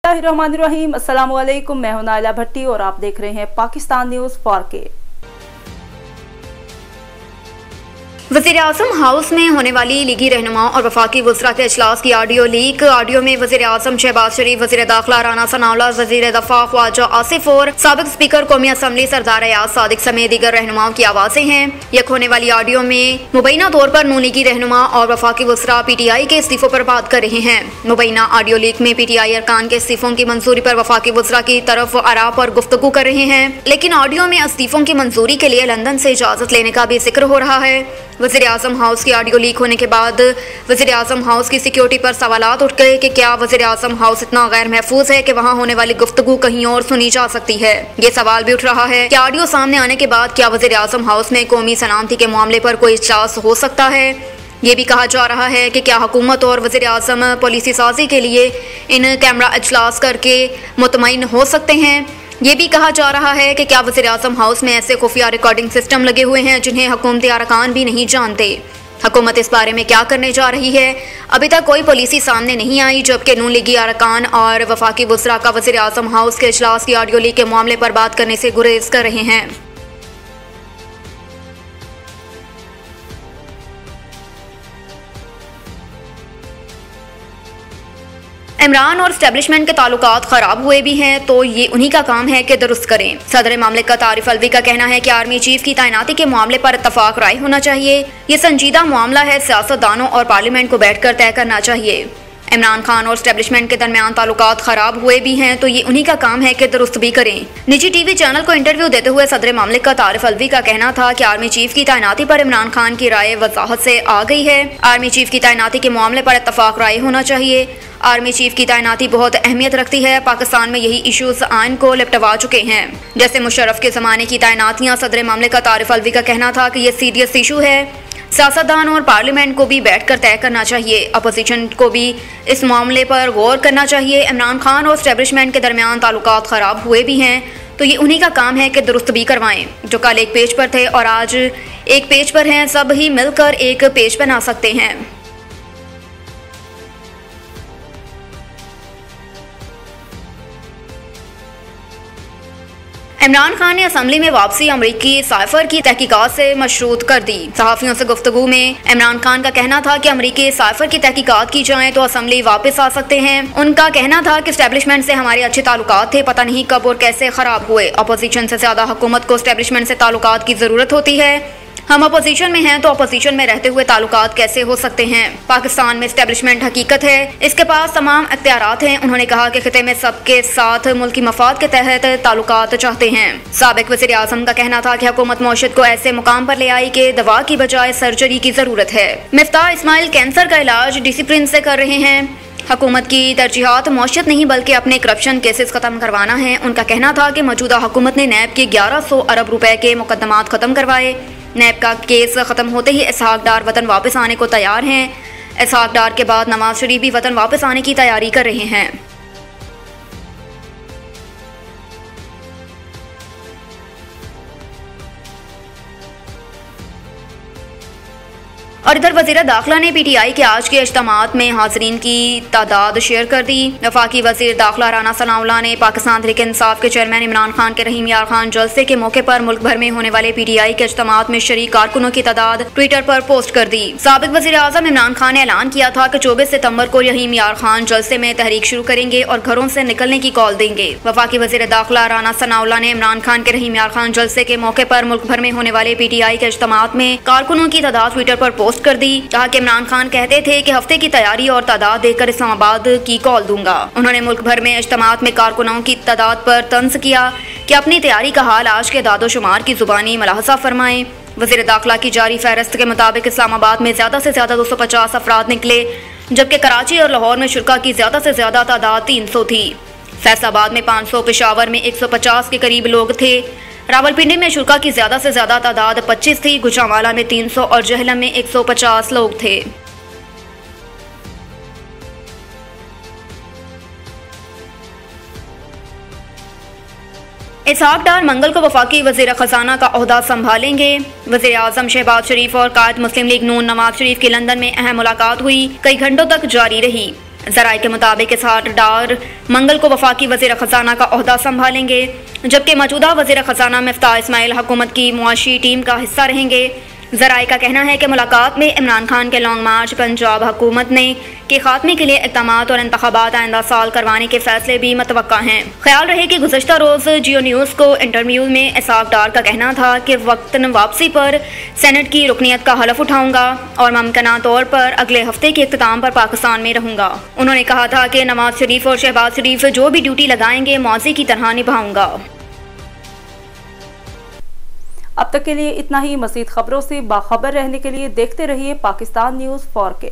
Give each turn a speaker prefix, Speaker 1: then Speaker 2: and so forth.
Speaker 1: बिस्मिल्लाहिर्रहमानिर्रहीम। अस्सलाम वालेकुम। मैं हूं नाइला भट्टी और आप देख रहे हैं पाकिस्तान न्यूज़ 4K।
Speaker 2: वज़ीर-ए-आज़म हाउस में होने वाली लीगी रहनुमा और वफाकी वज़रा के इजलास की ऑडियो लीक। ऑडियो में वज़ीर-ए-आज़म शहबाज शरीफ, वज़ीर दाखिला राना सनाउल्लाह, वज़ीर दफ़ा ख्वाजा आसिफ और साबिक़ स्पीकर कौमी असम्बली सरदार अयाज सादिक समेत दीगर रहनुमाओं की आवाज़ें हैं। यक होने वाली ऑडियो में मुबैना तौर पर नून लीगी रहनुमा और वफाकी वज़रा PTI के इस्तीफ़ों पर बात कर रहे हैं। मुबैना ऑडियो लीक में PTI अरकान के इस्तीफ़ों की मंजूरी पर वफाकी वज़रा की तरफ आरा पर गुफ्तगू कर रहे हैं, लेकिन ऑडियो में इस्तीफ़ों की मंजूरी के लिए लंदन से इजाज़त लेने का भी जिक्र हो रहा है। वज़ीर-ए-आज़म हाउस की ऑडियो लीक होने के बाद वज़ीर-ए-आज़म हाउस की सिक्योरिटी पर सवालात उठ गए कि क्या वज़ीर-ए-आज़म हाउस इतना गैर महफूज है कि वहाँ होने वाली गुफ्तगू कहीं और सुनी जा सकती है। ये सवाल भी उठ रहा है कि ऑडियो सामने आने के बाद क्या वज़ीर-ए-आज़म हाउस में कौमी सलामती के मामले पर कोई इजलास हो सकता है। ये भी कहा जा रहा है कि क्या हुकूमत और वज़ीर-ए-आज़म पॉलिसी साजी के लिए इन कैमरा इजलास करके मुतमईन हो सकते हैं। ये भी कहा जा रहा है कि क्या वज़ीर-ए-आज़म हाउस में ऐसे खुफिया रिकॉर्डिंग सिस्टम लगे हुए हैं जिन्हें हुकूमती अरकान भी नहीं जानते। हुकूमत इस बारे में क्या करने जा रही है, अभी तक कोई पॉलिसी सामने नहीं आई, जबकि नून लीगी अरकान और वफाकी वज़रा का वज़ीर-ए-आज़म हाउस के इजलास की ऑडियो लीक के मामले पर बात करने से गुरेज कर रहे हैं। इमरान और स्टैब्लिशमेंट के ताल्लुकात खराब हुए भी हैं तो ये उन्हीं का काम है कि दुरुस्त करें। सदर मामलिकत आरिफ अलवी का कहना है कि आर्मी चीफ की तैनाती के मामले पर इत्तफाक राय होना चाहिए। ये संजीदा मामला है, सियासतदानों और पार्लियामेंट को बैठकर तय करना चाहिए। इमरान खान और स्टैब्लिशमेंट के दरमियान ताल्लुकात खराब हुए भी हैं तो ये उन्हीं का काम है कि दुरुस्त भी करें। निजी टीवी चैनल को इंटरव्यू देते हुए सदर मामलिकत आरिफ अलवी का कहना था कि आर्मी चीफ की तैनाती पर इमरान खान की राय वजाहत से आ गई है। आर्मी चीफ की तैनाती के मामले पर इत्तफाक राय होना चाहिए। आर्मी चीफ की तैनाती बहुत अहमियत रखती है। पाकिस्तान में यही इशूज आइन को लिपटवा चुके हैं, जैसे मुशर्रफ के ज़माने की तैनातियाँ। सदर मामलिकत आरिफ अलवी का कहना था कि यह सीरियस इशू है, सियासतदान और पार्लियामेंट को भी बैठकर तय करना चाहिए। अपोजिशन को भी इस मामले पर गौर करना चाहिए। इमरान खान और स्टैब्लिशमेंट के दरमियान ताल्लुकात खराब हुए भी हैं तो ये उन्हीं का काम है कि दुरुस्त भी करवाएं। जो कल एक पेज पर थे और आज एक पेज पर हैं, सब ही मिलकर एक पेज बना सकते हैं। इमरान खान ने असम्बली में वापसी अमरीकी साइफर की तहकीकात से मशरूत कर दी। सहाफ़ियों से गुफ्तगू में इमरान खान का कहना था कि अमरीकी साइफर की तहकीकात की जाए तो असम्बली वापस आ सकते हैं। उनका कहना था कि स्टैब्लिशमेंट से हमारे अच्छे ताल्लुकात थे, पता नहीं कब और कैसे खराब हुए। अपोजिशन से ज्यादा हुकूमत को स्टैब्लिशमेंट से ताल्लुकात की जरूरत होती है। हम अपोजिशन में हैं तो अपोजिशन में रहते हुए ताल्लुकात कैसे हो सकते हैं। पाकिस्तान में स्टैब्लिशमेंट हकीकत है, इसके पास तमाम इख्तियारात हैं। उन्होंने कहा कि खिते में सबके साथ मुल्की मफाद के तहत ताल्लुकात चाहते हैं। साबिक वज़ीर-ए-आज़म का कहना था कि हुकूमत मौशत को ऐसे मुकाम पर ले आई कि दवा की बजाय सर्जरी की जरूरत है। मिफ्ताह इस्माइल कैंसर का इलाज डिसिप्लिन से कर रहे हैं। हुकूमत की तरजीहात मौशत नहीं बल्कि अपने करप्शन केसेस खत्म करवाना है। उनका कहना था कि मौजूदा हुकूमत ने नैब के 1100 अरब रुपए के मुकदमात खत्म करवाए। नैब का केस खत्म होते ही इसहाक डार वतन वापस आने को तैयार हैं। इसहाक डार के बाद नवाज शरीफ भी वतन वापस आने की तैयारी कर रहे हैं। और इधर वज़ीर दाखिला ने PTI के आज के इज्तिमात में हाज़रीन की तादाद शेयर कर दी। वफाकी वज़ीर दाखिला राना सनाउल्लाह ने पाकिस्तान तहरीक इंसाफ के चेयरमैन इमरान खान के रहीम यार खान जलसे के मौके पर मुल्क भर में होने वाले PTI के इज्तिमात में शरीक कारकुनों की तादाद ट्विटर पर पोस्ट कर दी। साबिक वज़ीर-ए-आज़म इमरान खान ने ऐलान किया था कि 24 सितम्बर को रहीम यार खान जलसे में तहरीक शुरू करेंगे और घरों से निकलने की कॉल देंगे। वफाकी वज़ीर दाखिला राना सनाउल्लाह ने इमरान खान के रहीम यार खान जलसे के मौके पर मुल्क भर में होने वाले PTI के इज्तिमात में कारकुनों की तादाद ट्विटर पर पोस्ट कर दी। कहा कि इमरान खान कहते थे कि हफ्ते की तैयारी और तादाद देकर इस्लामाबाद की कॉल दूंगा। उन्होंने मुल्क भर में इज्तिमात में कारकुनों की तादाद पर तंज किया कि अपनी तैयारी का हाल आज के दादोशुमार की जुबानी मुलाहजा फरमाएं। वज़ीर दाखिला की जारी फहरिस्त के मुताबिक इस्लामाबाद में ज्यादा से ज्यादा 250 अफराद निकले, जबकि कराची और लाहौर में शुरा की ज्यादा से ज्यादा तादाद 300 थी। फैसलाबाद में 500, पेशावर में 150 के करीब लोग थे। रावलपिंडी में शुरा की ज्यादा से ज्यादा तादाद 25 थी। गुजरांवाला में 300 और जहलम में 150 लोग थे। इसहाक डार मंगल को वफाकी वज़ीर ख़जाना का ओहदा संभालेंगे। वज़ीर-ए-आज़म शहबाज शरीफ और कायद मुस्लिम लीग नून नवाज शरीफ की लंदन में अहम मुलाकात हुई, कई घंटों तक जारी रही। जराये के मुताबिक इसहाक डार मंगल को वफाकी वज़ीर ख़जाना का ओहदा संभालेंगे, जबकि मौजूदा वज़ीर ख़जाना मिफ्ताह इस्माइल हुकूमत की मुआशी टीम का हिस्सा रहेंगे। जराये का कहना है कि मुलाकात में इमरान खान के लॉन्ग मार्च पंजाब हुकूमत ने के खात्मे के लिए इक़दामात और इंतखाबात आइंदा साल करवाने के फैसले भी मतवक्का हैं। ख्याल रहे कि गुज़श्ता रोज़ जियो न्यूज़ को इंटरव्यू में इसहाक डार का कहना था कि वक्तन वापसी पर सेनेट की रुकनीत का हलफ उठाऊंगा और मुमकिना तौर पर अगले हफ्ते के इख्तिताम पर पाकिस्तान में रहूंगा। उन्होंने कहा था कि नवाज शरीफ और शहबाज शरीफ जो भी ड्यूटी लगाएंगे मौजी की तरह निभाऊंगा।
Speaker 1: अब तक के लिए इतना ही। मज़ीद खबरों से बाखबर रहने के लिए देखते रहिए पाकिस्तान न्यूज़ 4K।